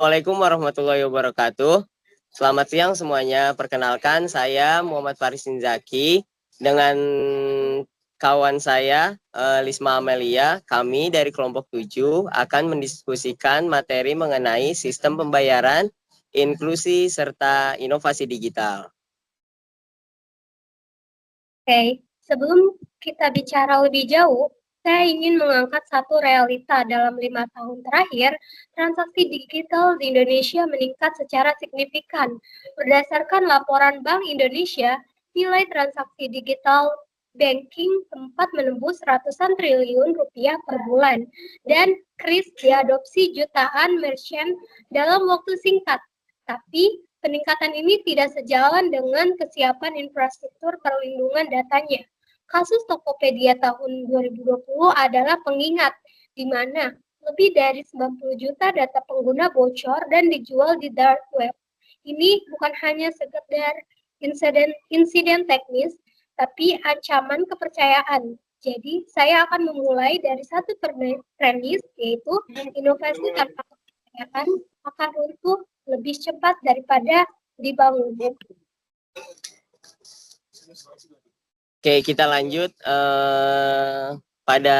Assalamualaikum warahmatullahi wabarakatuh. Selamat siang semuanya. Perkenalkan, saya Muhammad Farisin Zaki dengan kawan saya Lisma Amelia. Kami dari kelompok 7 akan mendiskusikan materi mengenai sistem pembayaran, inklusi, serta inovasi digital. Oke, sebelum kita bicara lebih jauh, saya ingin mengangkat satu realita dalam 5 tahun terakhir, transaksi digital di Indonesia meningkat secara signifikan. Berdasarkan laporan Bank Indonesia, nilai transaksi digital banking sempat menembus ratusan triliun rupiah per bulan, dan kris diadopsi jutaan merchant dalam waktu singkat. Tapi peningkatan ini tidak sejalan dengan kesiapan infrastruktur perlindungan datanya. Kasus Tokopedia tahun 2020 adalah pengingat, di mana lebih dari 90 juta data pengguna bocor dan dijual di dark web. Ini bukan hanya sekedar insiden teknis, tapi ancaman kepercayaan. Jadi, saya akan memulai dari satu premis, yaitu inovasi tanpa kepercayaan akan runtuh lebih cepat daripada dibangun. Oke, kita lanjut. Pada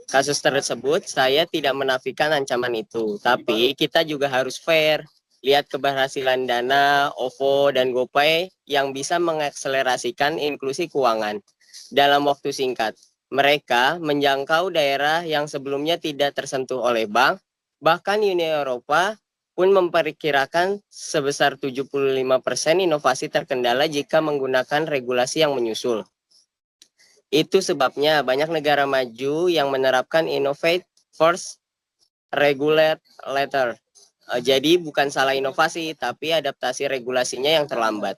kasus tersebut, saya tidak menafikan ancaman itu. Tapi kita juga harus fair. Lihat keberhasilan Dana, OVO, dan GoPay yang bisa mengakselerasikan inklusi keuangan dalam waktu singkat. Mereka menjangkau daerah yang sebelumnya tidak tersentuh oleh bank, bahkan Uni Eropa pun memperkirakan sebesar 75% inovasi terkendala jika menggunakan regulasi yang menyusul. Itu sebabnya banyak negara maju yang menerapkan innovate first, regulate later. Jadi bukan salah inovasi, tapi adaptasi regulasinya yang terlambat.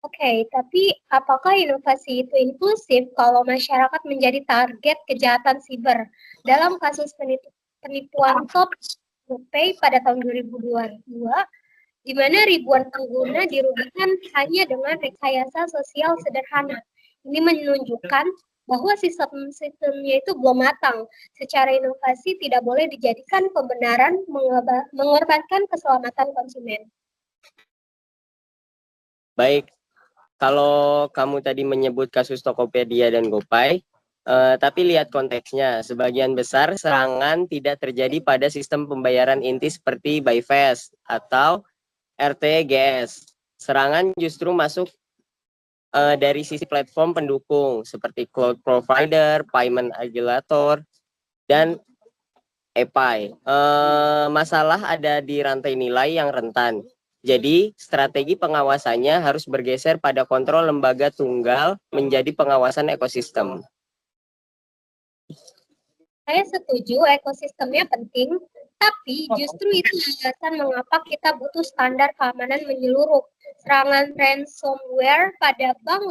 Oke, tapi apakah inovasi itu inklusif kalau masyarakat menjadi target kejahatan siber? Dalam kasus penipuan top GoPay pada tahun 2022, di mana ribuan pengguna dirugikan hanya dengan rekayasa sosial sederhana. Ini menunjukkan bahwa sistemnya itu belum matang. Secara inovasi tidak boleh dijadikan pembenaran mengorbankan keselamatan konsumen. Baik, kalau kamu tadi menyebut kasus Tokopedia dan GoPay, tapi lihat konteksnya. Sebagian besar serangan tidak terjadi pada sistem pembayaran inti seperti ByFast atau RTGS. Serangan justru masuk dari sisi platform pendukung seperti cloud provider, payment aggregator, dan EPI. Masalah ada di rantai nilai yang rentan. Jadi, strategi pengawasannya harus bergeser pada kontrol lembaga tunggal menjadi pengawasan ekosistem. Saya setuju ekosistemnya penting, tapi justru itu alasan mengapa kita butuh standar keamanan menyeluruh. Serangan ransomware pada Bank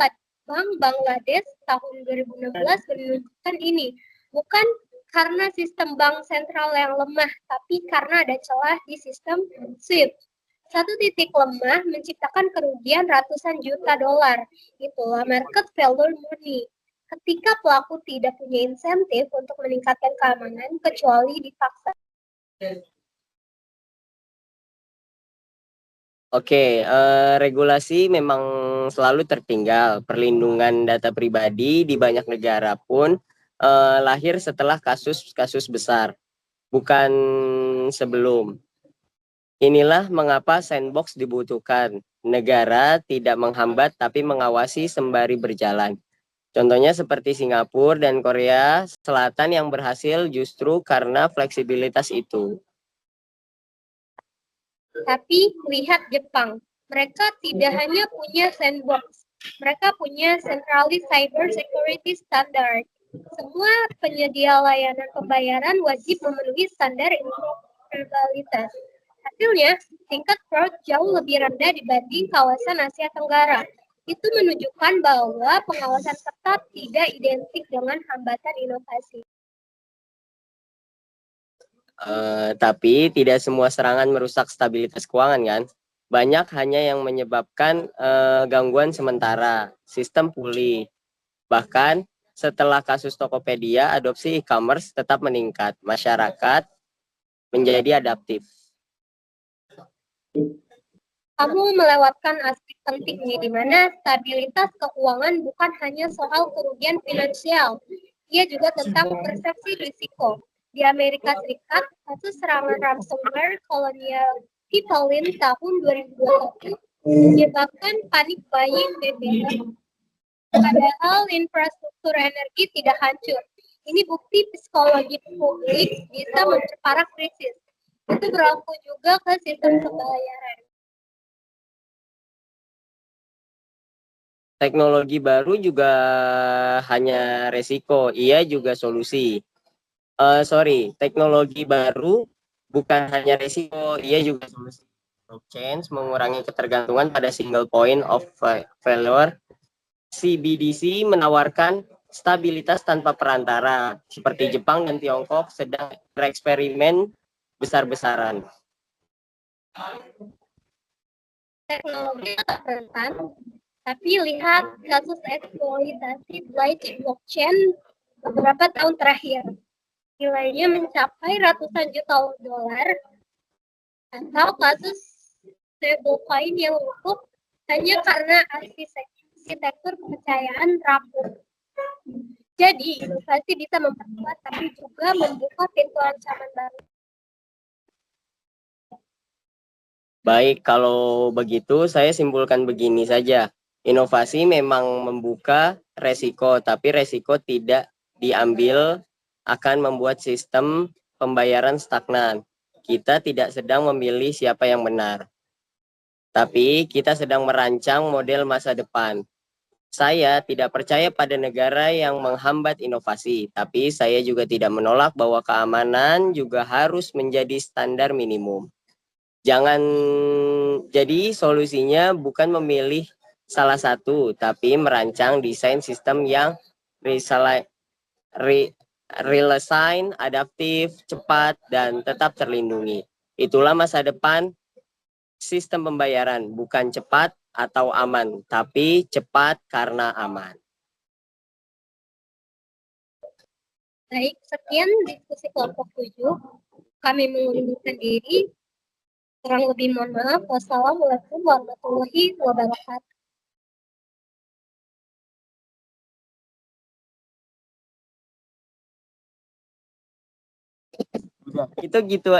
Bangladesh tahun 2016 menunjukkan ini. Bukan karena sistem bank sentral yang lemah, tapi karena ada celah di sistem SWIFT. Satu titik lemah menciptakan kerugian ratusan juta dolar. Itulah market failure murni. Ketika pelaku tidak punya insentif untuk meningkatkan keamanan kecuali dipaksa. Oke, regulasi memang selalu tertinggal. Perlindungan data pribadi di banyak negara pun lahir setelah kasus-kasus besar, bukan sebelum. Inilah mengapa sandbox dibutuhkan. Negara tidak menghambat tapi mengawasi sembari berjalan. Contohnya seperti Singapura dan Korea Selatan yang berhasil justru karena fleksibilitas itu. Tapi lihat Jepang, mereka tidak hanya punya sandbox, mereka punya centralized cyber security standard. Semua penyedia layanan pembayaran wajib memenuhi standar interoperabilitas. Hasilnya, tingkat fraud jauh lebih rendah dibanding kawasan Asia Tenggara. Itu menunjukkan bahwa pengawasan ketat tidak identik dengan hambatan inovasi. Tapi tidak semua serangan merusak stabilitas keuangan kan. Banyak hanya yang menyebabkan gangguan sementara, sistem pulih. Bahkan setelah kasus Tokopedia, adopsi e-commerce tetap meningkat. Masyarakat menjadi adaptif. Kamu melewatkan aspek penting nih, di mana stabilitas keuangan bukan hanya soal kerugian finansial, ia juga tentang persepsi risiko. Di Amerika Serikat, kasus serangan ransomware Colonial Pipeline tahun 2021 menyebabkan panik buying BBM. Padahal infrastruktur energi tidak hancur. Ini bukti psikologi publik bisa memperparah krisis. Itu berlaku juga ke sistem pembayaran. Teknologi baru juga hanya resiko, ia juga solusi. Teknologi baru bukan hanya resiko, ia juga solusi. Blockchain mengurangi ketergantungan pada single point of failure. CBDC menawarkan stabilitas tanpa perantara, seperti Jepang dan Tiongkok sedang bereksperimen besar-besaran. Teknologi tetap rentan, tapi lihat kasus eksploitasi blockchain beberapa tahun terakhir. Nilainya mencapai ratusan juta dolar, atau kasus stablecoin yang lumpuh hanya karena arsitektur kepercayaan rapuh. Jadi, inovasi bisa memperkuat, tapi juga membuka pintu ancaman baru. Baik, kalau begitu saya simpulkan begini saja. Inovasi memang membuka resiko, tapi resiko tidak diambil akan membuat sistem pembayaran stagnan. Kita tidak sedang memilih siapa yang benar, tapi kita sedang merancang model masa depan. Saya tidak percaya pada negara yang menghambat inovasi, tapi saya juga tidak menolak bahwa keamanan juga harus menjadi standar minimum. Jadi solusinya bukan memilih salah satu, tapi merancang desain sistem yang resilient, adaptif, cepat, dan tetap terlindungi. Itulah masa depan sistem pembayaran, bukan cepat atau aman, tapi cepat karena aman. Baik, sekian diskusi kelompok 7. Kami mengundurkan diri. Kurang lebih mohon maaf. Wassalamualaikum warahmatullahi wabarakatuh. Itu gitu